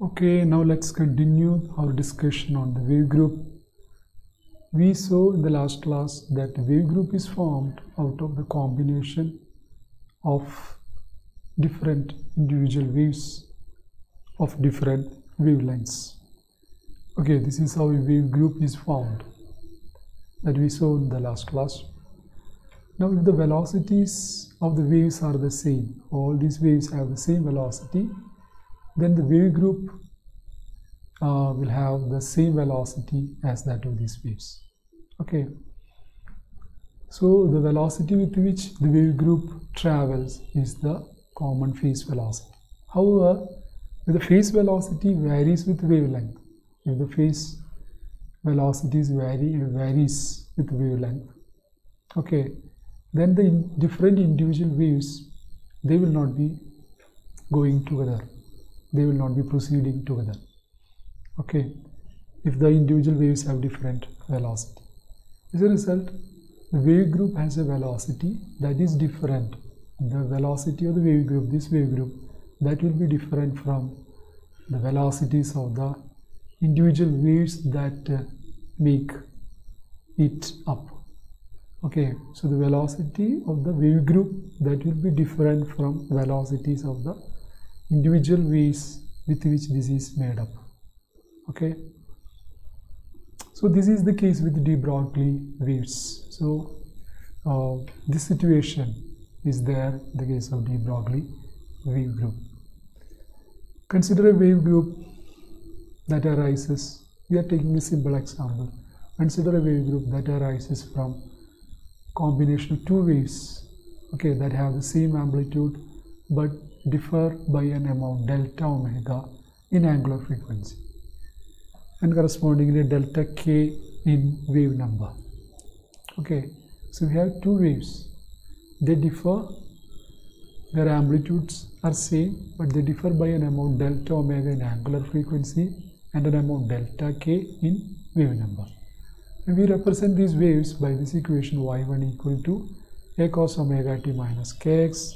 Okay, now let's continue our discussion on the wave group. We saw in the last class that the wave group is formed out of the combination of different individual waves of different wavelengths. Okay, this is how a wave group is formed that we saw in the last class. Now, if the velocities of the waves are the same, all these waves have the same velocity, then the wave group will have the same velocity as that of these waves. Okay, so the velocity with which the wave group travels is the common phase velocity. However, if the phase velocity varies with wavelength, if the phase velocities varies with wavelength, okay, then the different individual waves, they will not be going together. They will not be proceeding together. Okay, if the individual waves have different velocity. As a result, the wave group has a velocity that is different. The velocity of the wave group, this wave group, that will be different from the velocities of the individual waves that make it up. Okay, so the velocity of the wave group, that will be different from velocities of the individual waves with which this is made up. Okay, so this is the case with de Broglie waves. So this situation is there in the case of de Broglie wave group. Consider a wave group that arises, we are taking a simple example. Consider a wave group that arises from combination of two waves, okay, that have the same amplitude but differ by an amount delta omega in angular frequency and correspondingly delta k in wave number. Okay, so we have two waves, they differ, their amplitudes are same but they differ by an amount delta omega in angular frequency and an amount delta k in wave number. And we represent these waves by this equation y1 equal to a cos omega t minus kx,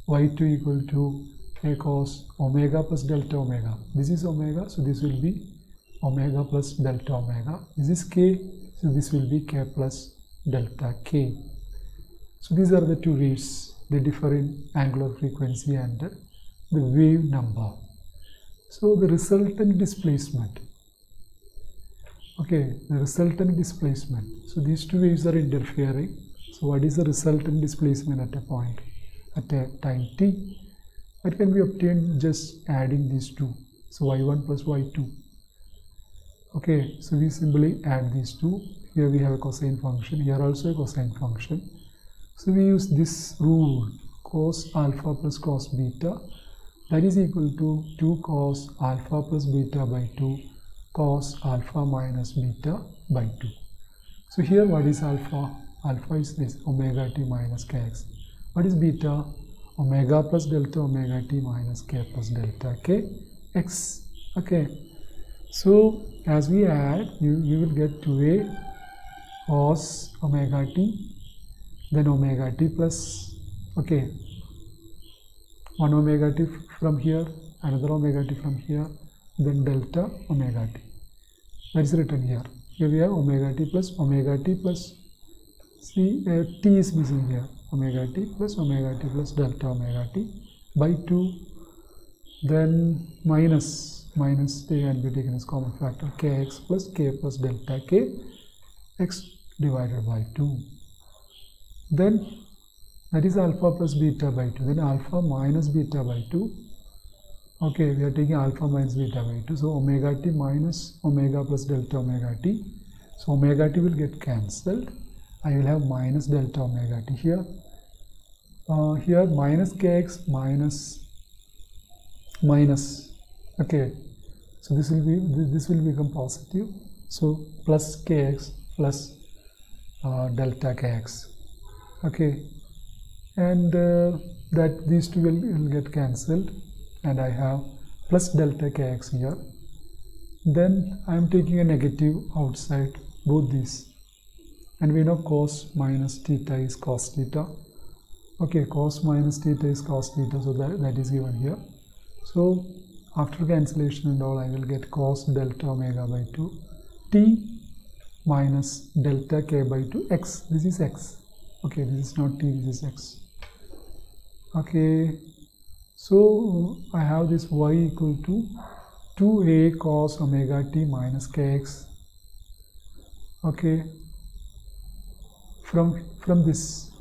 y2 equal to a cos omega plus delta omega. This is omega, so this will be omega plus delta omega. This is k, so this will be k plus delta k. So these are the two waves, they differ in angular frequency and the wave number. So the resultant displacement, okay, the resultant displacement, so these two waves are interfering. So what is the resultant displacement at a point, at a time t? That can be obtained just adding these two, so y1 plus y2. Okay, so we simply add these two. Here we have a cosine function, here also a cosine function. So we use this rule, cos alpha plus cos beta, that is equal to 2 cos alpha plus beta by 2 cos alpha minus beta by 2. So here what is alpha? Alpha is this omega t minus kx. What is beta? Omega plus delta omega t minus k plus delta k x. Okay, so as we add, you will get 2a cos omega t, then omega t plus, okay, one omega t from here, another omega t from here, then delta omega t. That is written here. Here we have omega t plus, see, t is missing here, omega t plus delta omega t by 2, then minus t can be taken as common factor, kx plus k plus delta k x divided by 2. Then that is alpha plus beta by 2, then alpha minus beta by 2. Okay, we are taking alpha minus beta by 2, so omega t minus omega plus delta omega t. So omega t will get cancelled. I will have minus delta omega t here. Here minus kx minus. Okay, so this will become positive. So plus kx plus delta kx. Okay, and that these two will get cancelled, and I have plus delta kx here. Then I am taking a negative outside both these, and we know cos minus theta is cos theta. Okay, cos minus theta is cos theta, so that is given here. So after cancellation and all, I will get cos delta omega by 2 t minus delta k by 2 x. This is x. Okay, this is not t, this is x. Okay, so I have this y equal to 2a cos omega t minus kx. Okay, from this,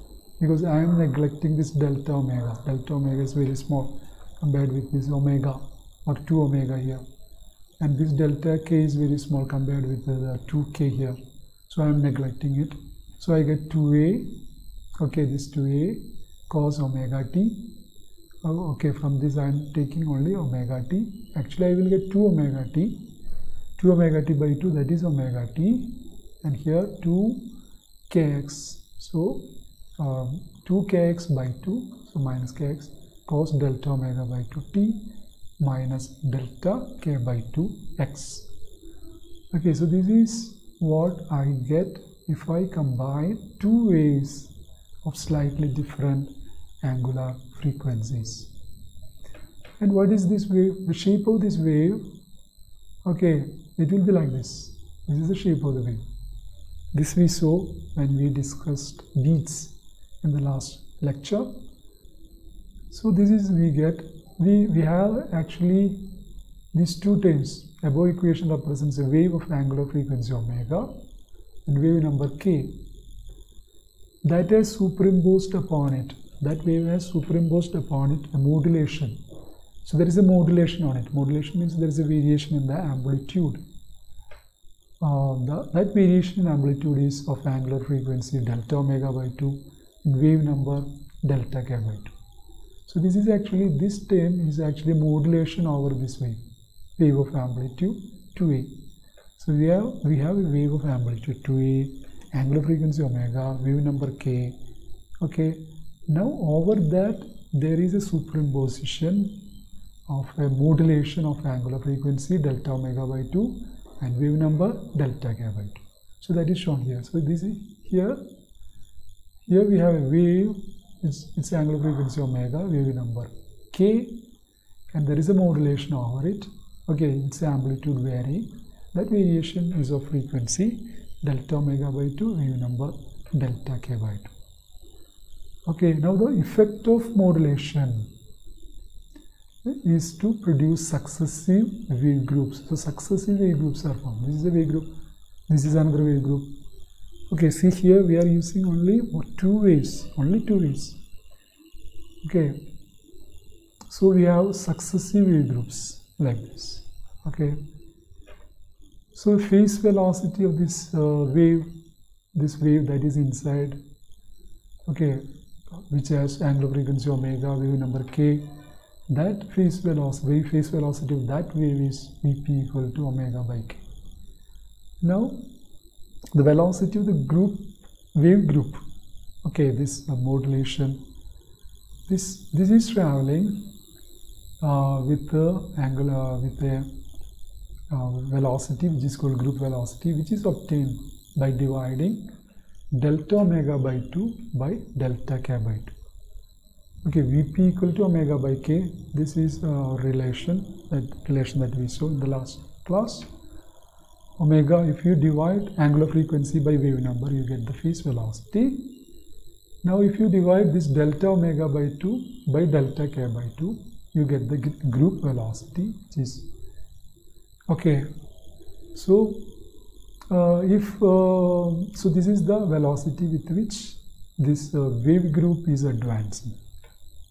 because I am neglecting this delta omega. Delta omega is very small compared with this omega or 2 omega here, and this delta k is very small compared with the 2k here, so I am neglecting it. So I get 2a, okay, this 2a cos omega t. Okay, from this I am taking only omega t. Actually I will get 2 omega t by 2, that is omega t, and here 2kx, so 2kx by 2, so minus kx cos delta omega by 2 t minus delta k by 2 x. Okay, so this is what I get if I combine two waves of slightly different angular frequencies. And what is this wave? The shape of this wave, okay, it will be like this. This is the shape of the wave. This we saw when we discussed beats in the last lecture. So this is we have actually these two terms. Above equation represents a wave of angular frequency omega and wave number k. That has superimposed upon it. That wave has superimposed upon it a modulation. So there is a modulation on it. Modulation means there is a variation in the amplitude. That variation in amplitude is of angular frequency delta omega by 2 and wave number delta k by 2. So this is actually, this term is actually modulation over this wave of amplitude 2a. So we have a wave of amplitude 2a, angular frequency omega, wave number k. Okay, now over that there is a superimposition of a modulation of angular frequency delta omega by 2 and wave number delta k by 2. So that is shown here. So this is here we have a wave, its angular frequency omega, wave number k, and there is a modulation over it. Okay, its amplitude varying. That variation is of frequency delta omega by 2, wave number delta k by 2. Okay, now the effect of modulation is to produce successive wave groups. So successive wave groups are formed. This is a wave group, this is another wave group. Okay, see here we are using only two waves. Okay, so we have successive wave groups like this. Okay, so phase velocity of this wave that is inside, okay, which has angular frequency omega, wave number k, that phase velocity of that wave is Vp equal to omega by k. Now the velocity of the wave group, okay, this modulation, this is traveling with the angular velocity which is called group velocity, which is obtained by dividing delta omega by 2 by delta k by 2. Okay, Vp equal to omega by k. This is a relation that we saw in the last class. Omega, if you divide angular frequency by wave number, you get the phase velocity. Now if you divide this delta omega by 2 by delta k by 2, you get the group velocity, which is okay. So so this is the velocity with which this wave group is advancing.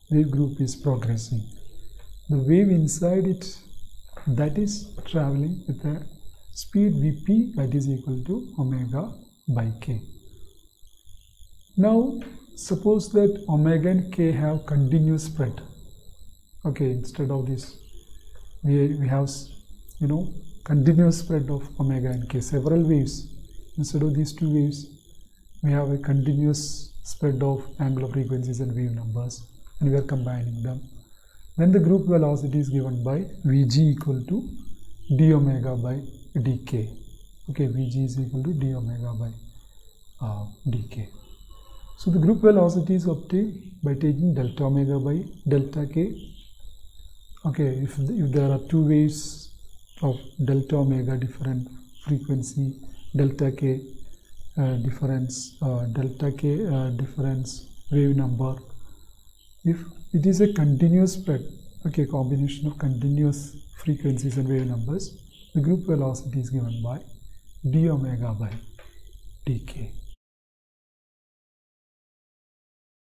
Wave group is progressing. The wave inside it, that is traveling with a speed Vp that is equal to omega by k. Now suppose that omega and k have continuous spread. Okay, instead of this we have, you know, continuous spread of omega and k, several waves. Instead of these two waves, we have a continuous spread of angular frequencies and wave numbers, and we are combining them. Then the group velocity is given by Vg equal to d omega by dk. Okay, Vg is equal to d omega by dk. So the group velocity is obtained by taking delta omega by delta k. Okay, if there are two waves of delta omega different frequency, delta k difference wave number, if it is a continuous spread, okay, combination of continuous frequencies and wave numbers, the group velocity is given by d omega by dk.